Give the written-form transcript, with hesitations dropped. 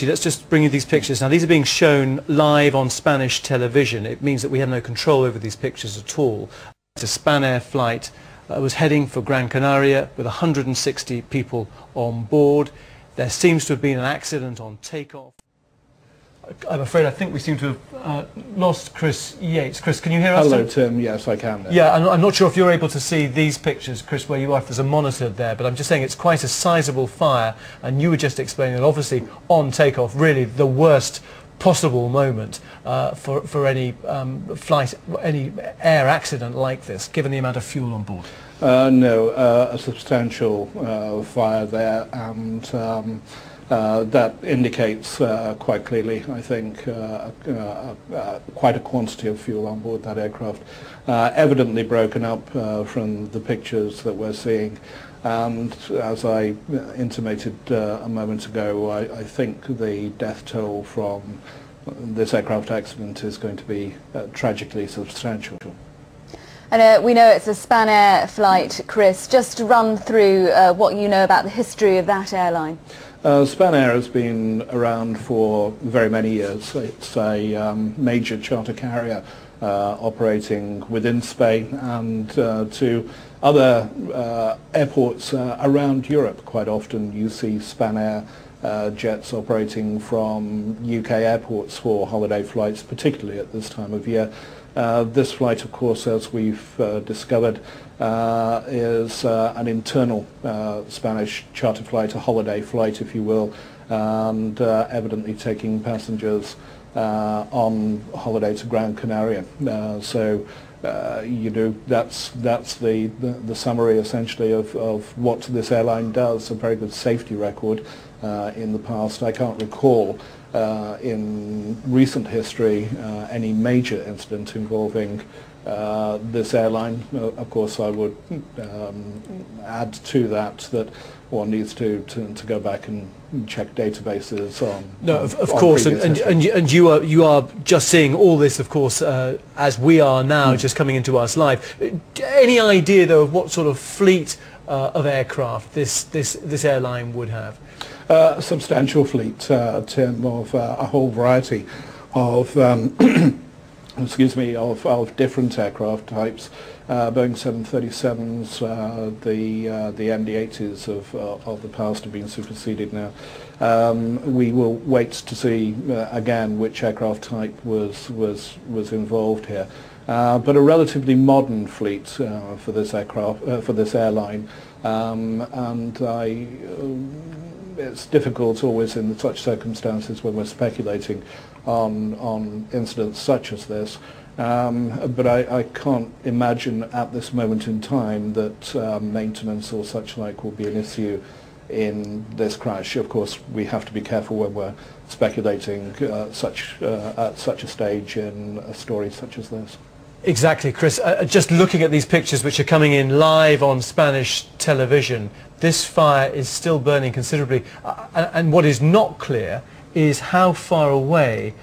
Let's just bring you these pictures. Now, these are being shown live on Spanish television. It means that we have no control over these pictures at all. It's a Spanair flight was heading for Gran Canaria with 160 people on board. There seems to have been an accident on takeoff. I'm afraid I think we seem to have lost Chris Yates. Chris, can you hear us? Hello, Tim. Yes, I can. Yeah, I'm not sure if you're able to see these pictures, Chris, where you are, if there's a monitor there, but I'm just saying it's quite a sizable fire, and you were just explaining that obviously on takeoff, really the worst possible moment for any flight, any air accident like this, given the amount of fuel on board. No, a substantial fire there, and that indicates quite clearly, I think, quite a quantity of fuel on board that aircraft, evidently broken up from the pictures that we're seeing. And as I intimated a moment ago, I think the death toll from this aircraft accident is going to be tragically substantial. And we know it's a Spanair flight, Chris. Just run through what you know about the history of that airline. Spanair has been around for very many years. It's a major charter carrier operating within Spain and to other airports around Europe. Quite often you see Spanair jets operating from UK airports for holiday flights, particularly at this time of year. This flight, of course, as we've discovered, is an internal Spanish charter flight, a holiday flight, if you will, and evidently taking passengers on holiday to Gran Canaria. You know, that's the summary essentially of what this airline does. A very good safety record in the past. I can't recall in recent history any major incident involving this airline. Of course, I would add to that one needs to go back and check databases on. No, of course, and you are just seeing all this, of course, as we are now, just coming into us live. Any idea, though, of what sort of fleet of aircraft this airline would have? A substantial fleet, Tim, of a whole variety of excuse me, of different aircraft types. Boeing 737s, the MD-80s of the past have been superseded now. We will wait to see again which aircraft type was involved here. But a relatively modern fleet for this aircraft, for this airline, it's difficult always in such circumstances when we're speculating on incidents such as this. But I can't imagine at this moment in time that maintenance or such like will be an issue in this crash. Of course, we have to be careful when we're speculating at such a stage in a story such as this. Exactly, Chris. Just looking at these pictures which are coming in live on Spanish television, this fire is still burning considerably, and what is not clear is how far away